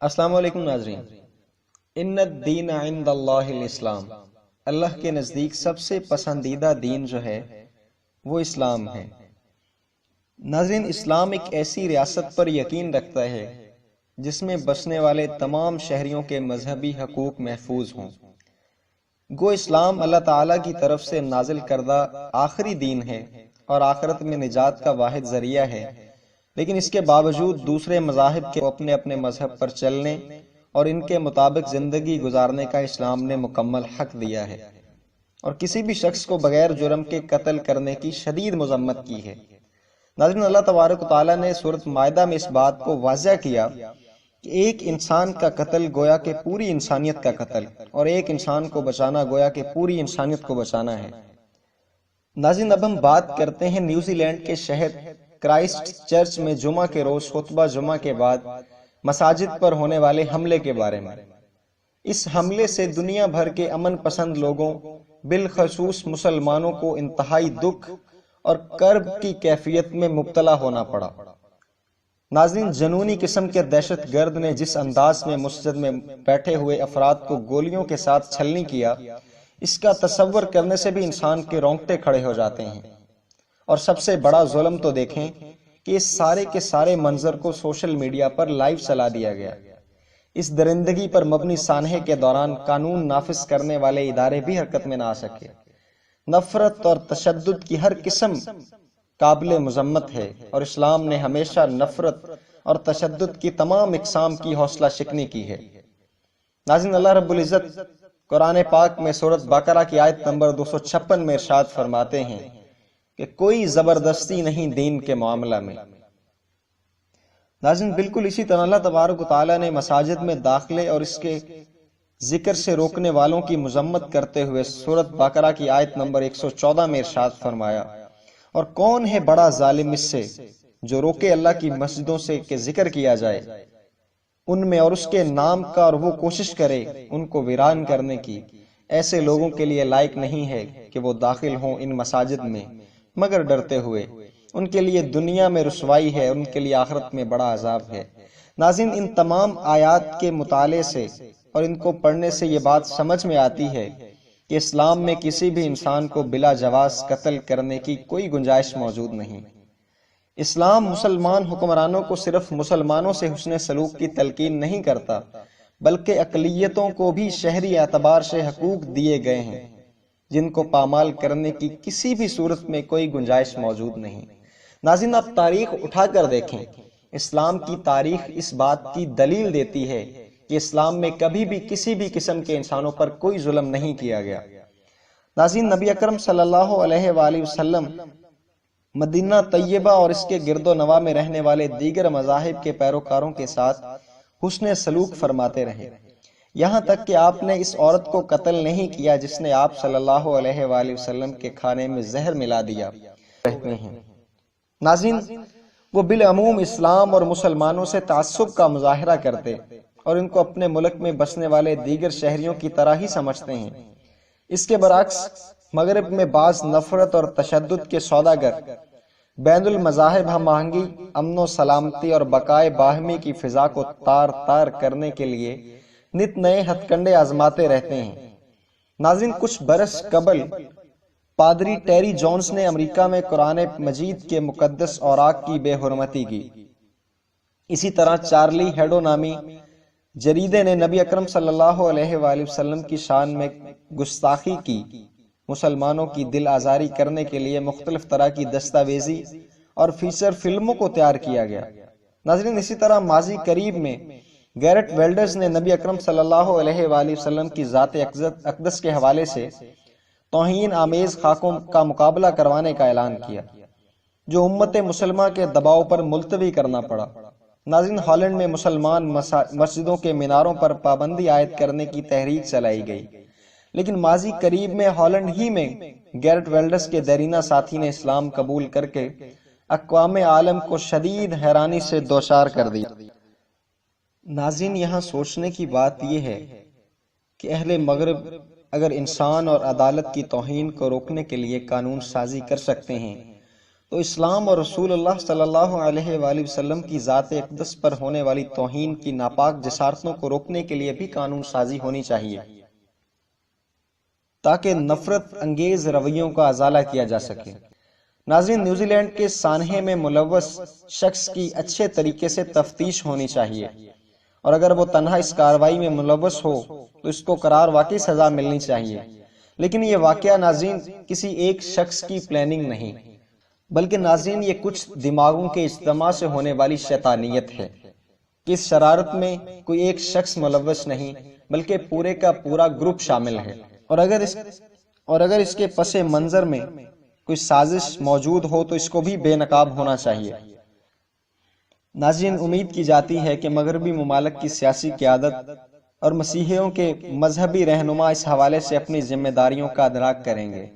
السلام علیکم ناظرین۔ ان الدین عند اللہ الاسلام، اللہ کے نزدیک سب سے پسندیدہ دین جو ہے وہ اسلام ہے۔ ناظرین، اسلام ایک ایسی ریاست پر یقین رکھتا ہے جس میں بسنے والے تمام شہریوں کے مذہبی حقوق محفوظ ہوں۔ گو اسلام اللہ تعالیٰ کی طرف سے نازل کردہ آخری دین ہے اور آخرت میں نجات کا واحد ذریعہ ہے، لیکن اس کے باوجود دوسرے مذاہب کے اپنے اپنے مذہب پر چلنے اور ان کے مطابق زندگی گزارنے کا اسلام نے مکمل حق دیا ہے، اور کسی بھی شخص کو بغیر جرم کے قتل کرنے کی شدید مذمت کی ہے۔ ناظرین، اللہ تبارک و تعالیٰ نے سورۃ مائدہ میں اس بات کو واضح کیا کہ ایک انسان کا قتل گویا کہ پوری انسانیت کا قتل، اور ایک انسان کو بچانا گویا کہ پوری انسانیت کو بچانا ہے۔ ناظرین، اب ہم بات کرتے ہیں نیوزی لینڈ کے شہر کرائسٹ چرچ میں جمعہ کے روز خطبہ جمعہ کے بعد مساجد پر ہونے والے حملے کے بارے میں۔ اس حملے سے دنیا بھر کے امن پسند لوگوں، بالخصوص مسلمانوں کو انتہائی دکھ اور کرب کی کیفیت میں مبتلا ہونا پڑا۔ ناظرین، جنونی قسم کے دہشت گرد نے جس انداز میں مسجد میں بیٹھے ہوئے افراد کو گولیوں کے ساتھ چھلنی کیا، اس کا تصور کرنے سے بھی انسان کے رونگٹے کھڑے ہو جاتے ہیں۔ اور سب سے بڑا ظلم تو دیکھیں کہ اس سارے کے سارے منظر کو سوشل میڈیا پر لائیو چلا دیا گیا۔ اس درندگی پر مبنی سانحے کے دوران قانون نافذ کرنے والے ادارے بھی حرکت میں نہ آ سکے۔ نفرت اور تشدد کی ہر قسم قابل مذمت ہے، اور اسلام نے ہمیشہ نفرت اور تشدد کی تمام اقسام کی حوصلہ شکنی کی ہے۔ ناظرین، اللہ رب العزت قرآن پاک میں سورۃ بقرہ کی آیت نمبر 256 میں ارشاد فرماتے ہیں کہ کوئی زبردستی نہیں دین کے معاملہ میں۔ ناظرین، بالکل اسی طرح اللہ تبارک و تعالیٰ نے مساجد میں داخلے اور اس کے ذکر سے روکنے والوں کی مذمت کرتے ہوئے سورۃ بقرہ کی آیت نمبر 114 میں ارشاد فرمایا، اور کون ہے بڑا ظالم اس سے جو روکے اللہ کی مسجدوں سے کہ ذکر کیا جائے ان میں اور اس کے نام کا، اور وہ کوشش کرے ان کو ویران کرنے کی۔ ایسے لوگوں کے لیے لائق نہیں ہے کہ وہ داخل ہوں ان مساجد میں مگر ڈرتے ہوئے۔ ان کے لیے دنیا میں رسوائی ہے، ان کے لیے آخرت میں بڑا عذاب ہے۔ ناظرین، ان تمام آیات کے مطالعے سے اور ان کو پڑھنے سے یہ بات سمجھ میں آتی ہے کہ اسلام میں کسی بھی انسان کو بلا جواز قتل کرنے کی کوئی گنجائش موجود نہیں۔ اسلام مسلمان حکمرانوں کو صرف مسلمانوں سے حسن سلوک کی تلقین نہیں کرتا، بلکہ اقلیتوں کو بھی شہری اعتبار سے حقوق دیے گئے ہیں جن کو پامال کرنے کی کسی بھی صورت میں کوئی گنجائش موجود نہیں۔ ناظرین، آپ تاریخ اٹھا کر دیکھیں، اسلام کی تاریخ اس بات کی دلیل دیتی ہے کہ اسلام میں کبھی بھی کسی بھی قسم کے انسانوں پر کوئی ظلم نہیں کیا گیا۔ ناظرین، نبی اکرم صلی اللہ علیہ وآلہ وسلم مدینہ طیبہ اور اس کے گرد و نواح میں رہنے والے دیگر مذاہب کے پیروکاروں کے ساتھ حسن سلوک فرماتے رہے، یہاں تک کہ آپ نے اس عورت کو قتل نہیں کیا جس نے آپ صلی اللہ علیہ وآلہ وسلم کے کھانے میں زہر ملا دیا۔ ناظرین، وہ بالعموم اسلام اور مسلمانوں سے تعصب کا مظاہرہ کرتے اور ان کو اپنے ملک میں بسنے والے دیگر شہریوں کی طرح ہی سمجھتے ہیں۔ اس کے برعکس مغرب میں بعض نفرت اور تشدد کے سوداگر بین المذاہب ہم آہنگی، امن و سلامتی اور بقائے باہمی کی فضا کو تار تار کرنے کے لیے نت نئے ہتھ کنڈے آزماتے رہتے ہیں۔ ناظرین، کچھ برس قبل پادری ٹیری جونز نے امریکہ میں قرآن مجید کے مقدس اوراق کی بے حرمتی کی۔ اسی طرح چارلی ہیڈو نامی جریدے نے نبی اکرم صلی اللہ علیہ وآلہ وسلم کی شان میں گستاخی کی۔ مسلمانوں کی دل آزاری کرنے کے لیے مختلف طرح کی دستاویزی اور فیچر فلموں کو تیار کیا گیا۔ ناظرین، اسی طرح ماضی قریب میں گیرٹ ویلڈرز نے نبی اکرم صلی اللہ علیہ وآلہ وسلم کی ذات اقدس کے حوالے سے توہین آمیز خاکوں کا مقابلہ کروانے کا اعلان کیا، جو امت مسلمہ کے دباؤ پر ملتوی کرنا پڑا۔ ناظرین، ہالینڈ میں مسلمان مسجدوں کے میناروں پر پابندی عائد کرنے کی تحریک چلائی گئی، لیکن ماضی قریب میں ہالینڈ ہی میں گیرٹ ویلڈرز کے دیرینہ ساتھی نے اسلام قبول کر کے اقوام عالم کو شدید حیرانی سے دوچار کر دیا۔ ناظرین، یہاں سوچنے کی بات یہ ہے کہ اہل مغرب اگر انسان اور عدالت کی توہین کو روکنے کے لیے قانون سازی کر سکتے ہیں تو اسلام اور رسول اللہ صلی اللہ علیہ وآلہ وسلم کی ذات اقدس پر ہونے والی توہین کی ناپاک جسارتوں کو روکنے کے لیے بھی قانون سازی ہونی چاہیے تاکہ نفرت انگیز رویوں کا ازالہ کیا جا سکے۔ ناظرین، نیوزی لینڈ کے سانحے میں ملوث شخص کی اچھے طریقے سے تفتیش ہونی چاہیے، اور اگر وہ تنہا اس کارروائی میں ملوث ہو تو اس کو قرار واقعی سزا ملنی چاہیے۔ لیکن یہ واقعہ ناظرین کسی ایک شخص کی پلاننگ نہیں، بلکہ ناظرین یہ کچھ دماغوں کے اجتماع سے ہونے والی شیطانیت ہے کہ اس شرارت میں کوئی ایک شخص ملوث نہیں بلکہ پورے کا پورا گروپ شامل ہے، اور اگر اس کے پس منظر میں کوئی سازش موجود ہو تو اس کو بھی بے نقاب ہونا چاہیے۔ ناظرین، امید کی جاتی ہے کہ مغربی ممالک کی سیاسی قیادت اور مسیحیوں کے مذہبی رہنما اس حوالے سے اپنی ذمہ داریوں کا ادراک کریں گے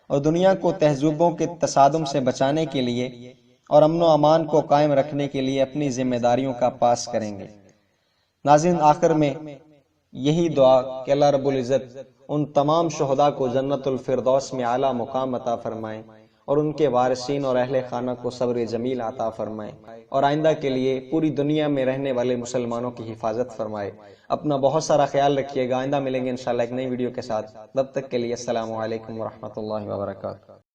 اور دنیا کو تہذیبوں کے تصادم سے بچانے کے لیے اور امن و امان کو قائم رکھنے کے لیے اپنی ذمہ داریوں کا پاس کریں گے۔ ناظرین، آخر میں یہی دعا کہ اللہ رب العزت ان تمام شہداء کو جنت الفردوس میں اعلیٰ مقام عطا فرمائیں اور ان کے وارثین اور اہل خانہ کو صبر جمیل عطا فرمائے، اور آئندہ کے لیے پوری دنیا میں رہنے والے مسلمانوں کی حفاظت فرمائے۔ اپنا بہت سارا خیال رکھیے گا، آئندہ ملیں گے انشاءاللہ ایک نئی ویڈیو کے ساتھ، تب تک کے لیے السلام علیکم ورحمۃ اللہ وبرکاتہ۔